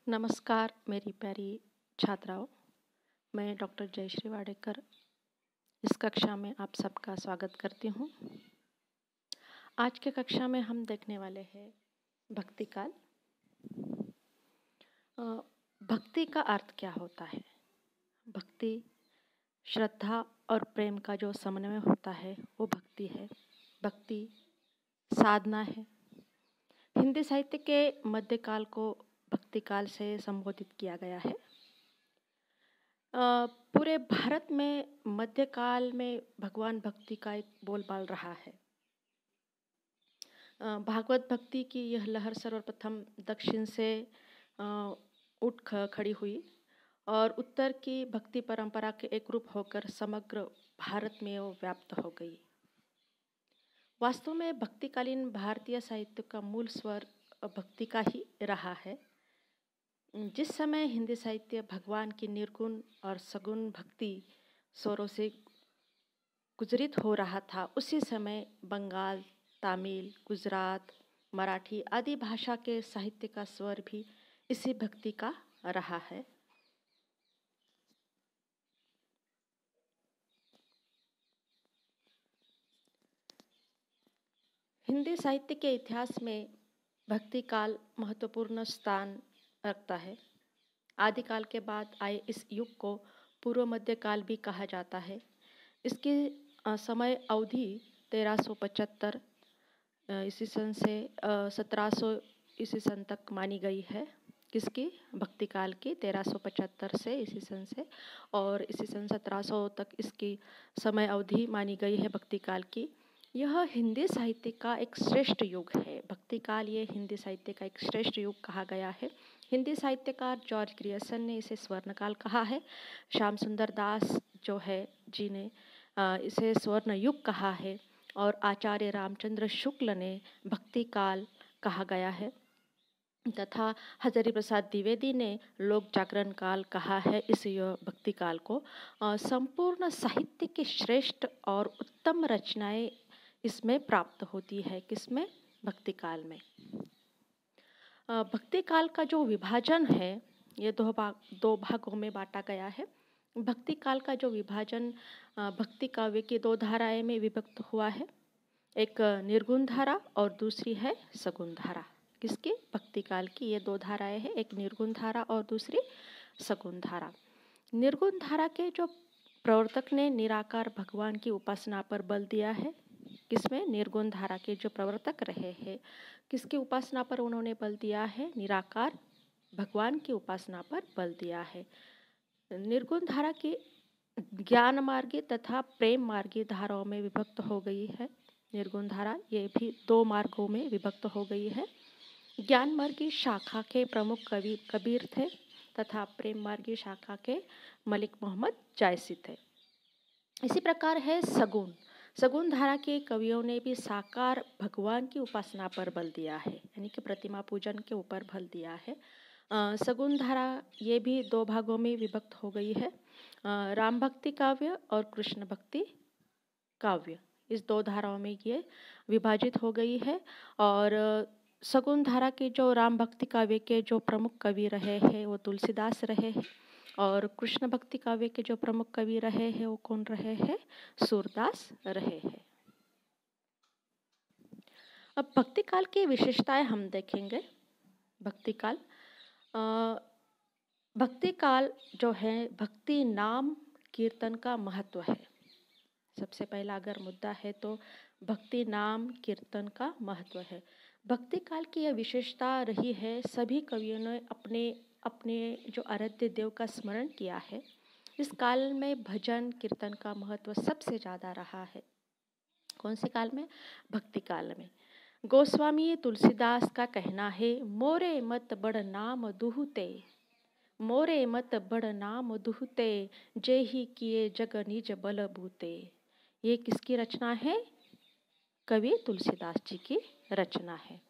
नमस्कार मेरी प्यारी छात्राओं। मैं डॉक्टर जयश्री वाडेकर इस कक्षा में आप सबका स्वागत करती हूँ। आज के कक्षा में हम देखने वाले हैं भक्ति काल। भक्ति का अर्थ क्या होता है? भक्ति श्रद्धा और प्रेम का जो समन्वय होता है वो भक्ति है। भक्ति साधना है। हिंदी साहित्य के मध्यकाल को भक्ति काल से संबोधित किया गया है। पूरे भारत में मध्यकाल में भगवान भक्ति का एक बोलबाल रहा है। भागवत भक्ति की यह लहर सर्वप्रथम दक्षिण से उठ खड़ी हुई और उत्तर की भक्ति परंपरा के एक रूप होकर समग्र भारत में वो व्याप्त हो गई। वास्तव में भक्तिकालीन भारतीय साहित्य का मूल स्वर भक्ति का ही रहा है। जिस समय हिंदी साहित्य भगवान की निर्गुण और सगुण भक्ति स्वरों से गुजरित हो रहा था, उसी समय बंगाल, तमिल, गुजरात, मराठी आदि भाषा के साहित्य का स्वर भी इसी भक्ति का रहा है। हिंदी साहित्य के इतिहास में भक्ति काल महत्वपूर्ण स्थान रखता है। आदिकाल के बाद आए इस युग को पूर्व मध्य काल भी कहा जाता है। इसकी समय अवधि 1375 ईस्वी सन से 1700 ईस्वी सन तक मानी गई है। किसकी? भक्ति काल की 1375 से ईस्वी सन से और ईस्वी सन 1700 तक इसकी समय अवधि मानी गई है भक्ति काल की। यह हिंदी साहित्य का एक श्रेष्ठ युग है। भक्ति काल ये हिंदी साहित्य का एक श्रेष्ठ युग कहा गया है। हिंदी साहित्यकार जॉर्ज ग्रियर्सन ने इसे स्वर्णकाल कहा है। श्याम सुंदर दास जो है जी ने इसे स्वर्ण युग कहा है और आचार्य रामचंद्र शुक्ल ने भक्ति काल कहा गया है तथा हजारी प्रसाद द्विवेदी ने लोक जागरण काल कहा है। इस भक्ति काल को संपूर्ण साहित्य की श्रेष्ठ और उत्तम रचनाएं इसमें प्राप्त होती है। किसमें? भक्ति काल में। भक्ति काल का जो विभाजन है ये दो भागों में बांटा गया है। भक्ति काल का जो विभाजन भक्ति काव्य की दो धाराएं में विभक्त हुआ है। एक निर्गुण धारा और दूसरी है सगुण धारा। किसकी? भक्ति काल की ये दो धाराएं हैं, एक निर्गुण धारा और दूसरी सगुण धारा। निर्गुण धारा के जो प्रवर्तक ने निराकार भगवान की उपासना पर बल दिया है। किसमें? निर्गुण धारा के जो प्रवर्तक रहे हैं किसकी उपासना पर उन्होंने बल दिया है? निराकार भगवान की उपासना पर बल दिया है। निर्गुण धारा की ज्ञान मार्गी तथा प्रेम मार्गी धाराओं में विभक्त हो गई है। निर्गुण धारा ये भी दो मार्गों में विभक्त हो गई है। ज्ञान मार्गी शाखा के प्रमुख कवि कबीर थे तथा प्रेम मार्गी शाखा के मलिक मोहम्मद जायसी थे। इसी प्रकार है सगुण। सगुण धारा के कवियों ने भी साकार भगवान की उपासना पर बल दिया है, यानी कि प्रतिमा पूजन के ऊपर बल दिया है। सगुण धारा ये भी दो भागों में विभक्त हो गई है। राम भक्ति काव्य और कृष्ण भक्ति काव्य, इस दो धाराओं में ये विभाजित हो गई है। और सगुण धारा के जो राम भक्ति काव्य के जो प्रमुख कवि रहे हैं वो तुलसीदास रहे हैं और कृष्ण भक्ति काव्य के जो प्रमुख कवि रहे हैं वो कौन रहे हैं? सूरदास रहे हैं। अब भक्ति काल की विशेषताएं हम देखेंगे। भक्ति काल भक्ति काल जो है भक्ति नाम कीर्तन का महत्व है। सबसे पहला अगर मुद्दा है तो भक्ति नाम कीर्तन का महत्व है। भक्ति काल की यह विशेषता रही है, सभी कवियों ने अपने अपने जो आराध्य देव का स्मरण किया है। इस काल में भजन कीर्तन का महत्व सबसे ज़्यादा रहा है। कौन से काल में? भक्ति काल में। गोस्वामी तुलसीदास का कहना है, मोरे मत बड़ नाम दुहते, मोरे मत बड़ नाम दुहते, जे ही किए जग निज बल बूते। ये किसकी रचना है? कवि तुलसीदास जी की रचना है।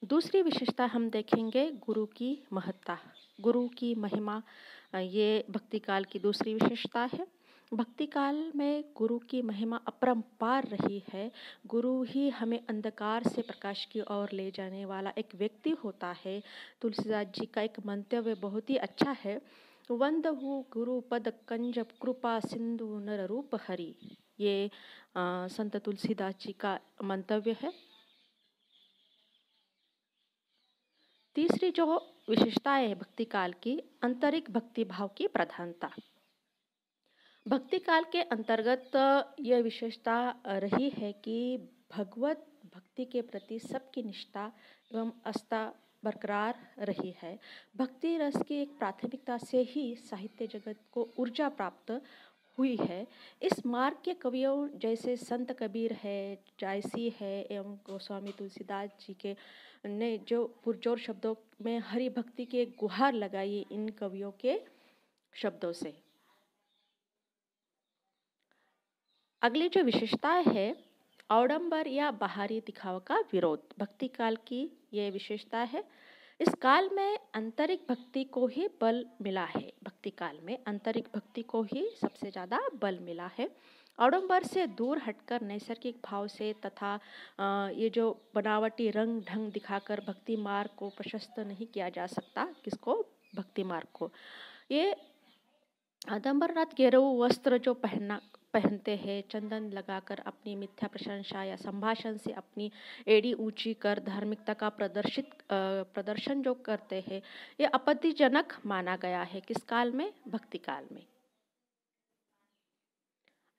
दूसरी विशेषता हम देखेंगे गुरु की महत्ता, गुरु की महिमा। ये भक्ति काल की दूसरी विशेषता है। भक्ति काल में गुरु की महिमा अपरंपार रही है। गुरु ही हमें अंधकार से प्रकाश की ओर ले जाने वाला एक व्यक्ति होता है। तुलसीदास जी का एक मंतव्य बहुत ही अच्छा है। वंदहु गुरु पद कंज कृपा सिंधु नर रूप हरि। ये संत तुलसीदास जी का मंतव्य है। तीसरी जो विशेषताएं है भक्ति काल की, आंतरिक भक्ति भाव की प्रधानता। भक्ति काल के अंतर्गत यह विशेषता रही है कि भगवत भक्ति के प्रति सबकी निष्ठा एवं आस्था बरकरार रही है। भक्ति रस की एक प्राथमिकता से ही साहित्य जगत को ऊर्जा प्राप्त हुई है। इस मार्ग के कवियों जैसे संत कबीर है, जायसी है एवं गोस्वामी तुलसीदास जी के ने जो पुरजोर शब्दों में हरि भक्ति की एक गुहार लगाई इन कवियों के शब्दों से। अगली जो विशेषता है, आडंबर या बाहरी दिखावा का विरोध। भक्ति काल की यह विशेषता है। इस काल में आंतरिक भक्ति को ही बल मिला है। भक्ति काल में आंतरिक भक्ति को ही सबसे ज़्यादा बल मिला है। आडंबर से दूर हटकर नैसर्गिक भाव से तथा ये जो बनावटी रंग ढंग दिखाकर भक्ति मार्ग को प्रशस्त नहीं किया जा सकता। किसको? भक्ति मार्ग को। ये आडंबरनाथ गेरू वस्त्र जो पहनते हैं, चंदन लगाकर अपनी मिथ्या प्रशंसा या संभाषण से अपनी एड़ी ऊंची कर धार्मिकता का प्रदर्शन जो करते हैं, ये आपत्तिजनक माना गया है। किस काल में? भक्ति काल में।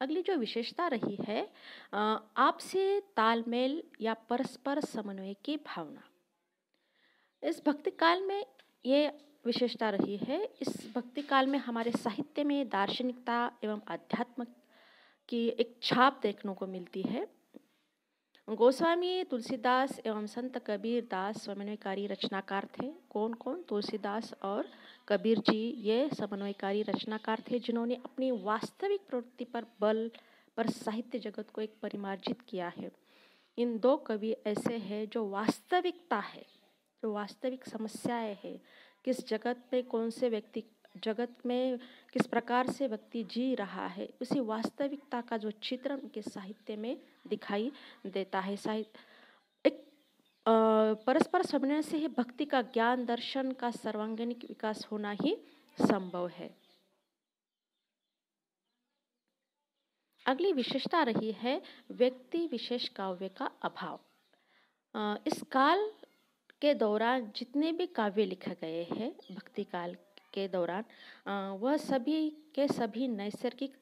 अगली जो विशेषता रही है, आपसी तालमेल या परस्पर समन्वय की भावना। इस भक्ति काल में ये विशेषता रही है। इस भक्ति काल में हमारे साहित्य में दार्शनिकता एवं अध्यात्म की एक छाप देखने को मिलती है। गोस्वामी तुलसीदास एवं संत कबीर दास समन्वयकारी रचनाकार थे। कौन कौन? तुलसीदास और कबीर जी ये समन्वयकारी रचनाकार थे, जिन्होंने अपनी वास्तविक प्रवृत्ति पर बल पर साहित्य जगत को एक परिमार्जित किया है। इन दो कवि ऐसे हैं जो वास्तविकता है, जो वास्तविक समस्याएं है, किस जगत में कौन से व्यक्ति जगत में किस प्रकार से व्यक्ति जी रहा है, उसी वास्तविकता का जो चित्रण उनके साहित्य में दिखाई देता है। एक परस्पर समन्वय से ही भक्ति का ज्ञान दर्शन का सर्वांगीण विकास होना ही संभव है। अगली विशेषता रही है व्यक्ति विशेष काव्य का अभाव। इस काल के दौरान जितने भी काव्य लिखे गए हैं भक्ति काल के दौरान, वह सभी के सभी नैसर्गिक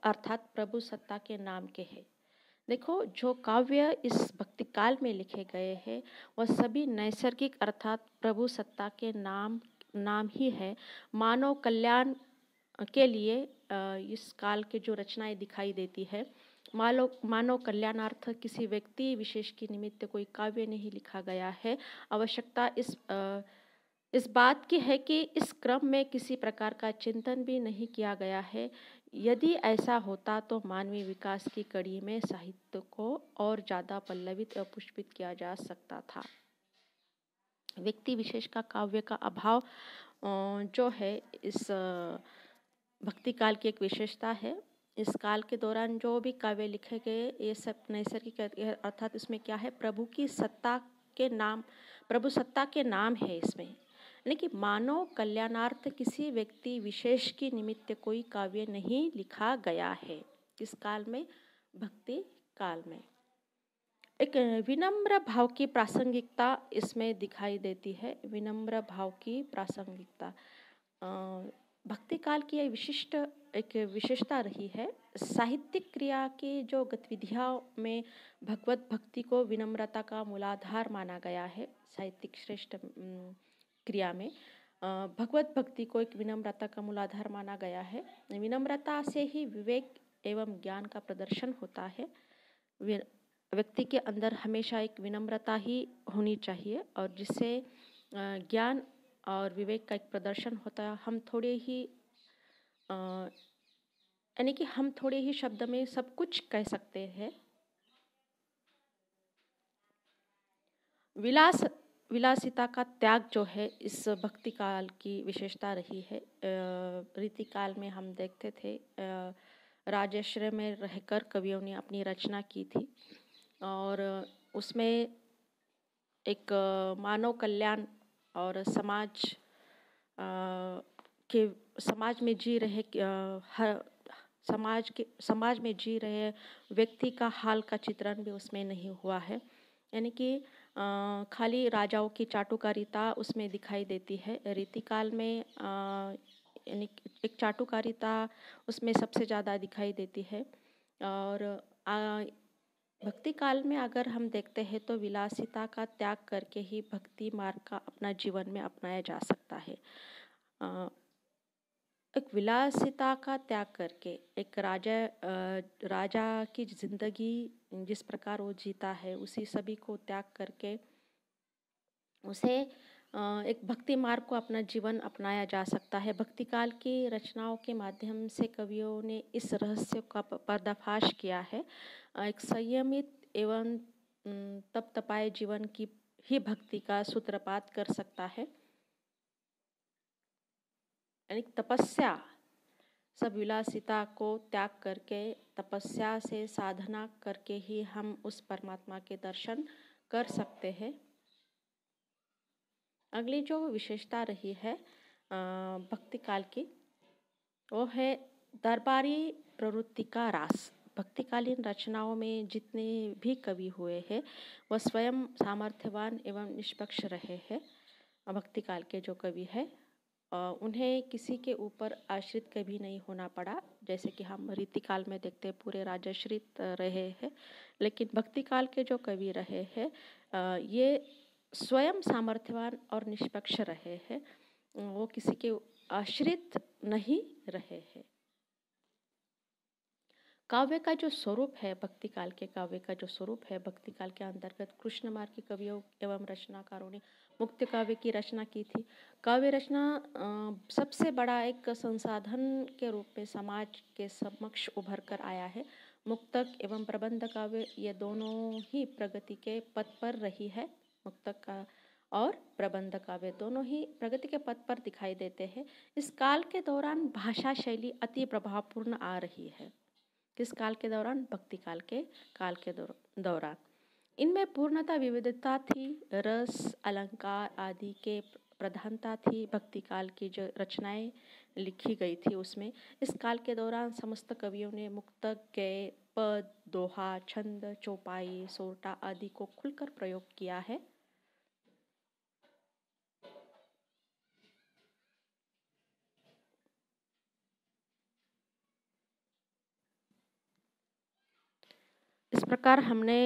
अर्थात प्रभु सत्ता के नाम के हैं। देखो, जो काव्य इस भक्ति काल में लिखे गए हैं वह सभी नैसर्गिक अर्थात प्रभु सत्ता के नाम ही है। मानव कल्याण के लिए इस काल के जो रचनाएं दिखाई देती है, मानव कल्याणार्थ किसी व्यक्ति विशेष के निमित्त कोई काव्य नहीं लिखा गया है। आवश्यकता इस बात की है कि इस क्रम में किसी प्रकार का चिंतन भी नहीं किया गया है। यदि ऐसा होता तो मानवीय विकास की कड़ी में साहित्य को और ज़्यादा पल्लवित और पुष्पित किया जा सकता था। व्यक्ति विशेष का काव्य का अभाव जो है इस भक्ति काल की एक विशेषता है। इस काल के दौरान जो भी काव्य लिखे गए ये सब नैसर्गिक अर्थात इसमें क्या है, प्रभु सत्ता के नाम है इसमें, यानी कि मानव कल्याणार्थ किसी व्यक्ति विशेष के निमित्त कोई काव्य नहीं लिखा गया है। इस काल में भक्ति काल में एक विनम्र भाव की प्रासंगिकता इसमें दिखाई देती है। विनम्र भाव की प्रासंगिकता भक्ति काल की विशिष्ट एक विशेषता रही है। साहित्यिक क्रिया की जो गतिविधियों में भगवत भक्ति को विनम्रता का मूलाधार माना गया है। साहित्यिक श्रेष्ठ क्रिया में भगवत भक्ति को एक विनम्रता का मूलाधार माना गया है। विनम्रता से ही विवेक एवं ज्ञान का प्रदर्शन होता है। व्यक्ति के अंदर हमेशा एक विनम्रता ही होनी चाहिए और जिससे ज्ञान और विवेक का एक प्रदर्शन होता है। हम थोड़े ही शब्द में सब कुछ कह सकते हैं। विलासिता का त्याग जो है इस भक्ति काल की विशेषता रही है। रीति काल में हम देखते थे राजाश्रय में रहकर कवियों ने अपनी रचना की थी और उसमें एक मानव कल्याण और के समाज में जी रहे हर समाज में जी रहे व्यक्ति का हाल का चित्रण भी उसमें नहीं हुआ है। यानी कि खाली राजाओं की चाटुकारिता उसमें दिखाई देती है। रीतिकाल में यानी एक चाटुकारिता उसमें सबसे ज़्यादा दिखाई देती है। और भक्ति काल में अगर हम देखते हैं तो विलासिता का त्याग करके ही भक्ति मार्ग का अपना जीवन में अपनाया जा सकता है। एक विलासिता का त्याग करके एक राजा की जिंदगी जिस प्रकार वो जीता है उसी सभी को त्याग करके उसे एक भक्ति मार्ग को अपना जीवन अपनाया जा सकता है। भक्ति काल की रचनाओं के माध्यम से कवियों ने इस रहस्य का पर्दाफाश किया है। एक संयमित एवं तप तपाए जीवन की ही भक्ति का सूत्रपात कर सकता है। यानी तपस्या, सब विलासिता को त्याग करके तपस्या से साधना करके ही हम उस परमात्मा के दर्शन कर सकते हैं। अगली जो विशेषता रही है भक्ति काल की, वो है दरबारी प्रवृत्ति का ह्रास। भक्तिकालीन रचनाओं में जितने भी कवि हुए हैं वह स्वयं सामर्थ्यवान एवं निष्पक्ष रहे हैं। भक्ति काल के जो कवि हैं उन्हें किसी के ऊपर आश्रित कभी नहीं होना पड़ा। जैसे कि हम रीतिकाल में देखते हैं पूरे राजाश्रित रहे हैं, लेकिन भक्ति काल के जो कवि रहे हैं ये स्वयं सामर्थ्यवान और निष्पक्ष रहे हैं। वो किसी के आश्रित नहीं रहे हैं। काव्य का जो स्वरूप है, भक्ति काल के काव्य का जो स्वरूप है, भक्ति काल के अंतर्गत कृष्ण मार्ग के कवियों एवं रचनाकारों ने मुक्ति काव्य की रचना की थी। काव्य रचना सबसे बड़ा एक संसाधन के रूप में समाज के समक्ष उभर कर आया है। मुक्तक एवं प्रबंध काव्य ये दोनों ही प्रगति के पथ पर रही है। मुक्तक का और प्रबंध काव्य दोनों ही प्रगति के पथ पर दिखाई देते हैं। इस काल के दौरान भाषा शैली अति प्रभावपूर्ण आ रही है। किस काल के दौरान? भक्ति काल के दौरान इनमें पूर्णता विविधता थी, रस अलंकार आदि के प्रधानता थी। भक्ति काल की जो रचनाएं लिखी गई थी उसमें इस काल के दौरान समस्त कवियों ने मुक्तक, गय, पद, दोहा, छंद, चौपाई, सोरठा आदि को खुलकर प्रयोग किया है। इस प्रकार हमने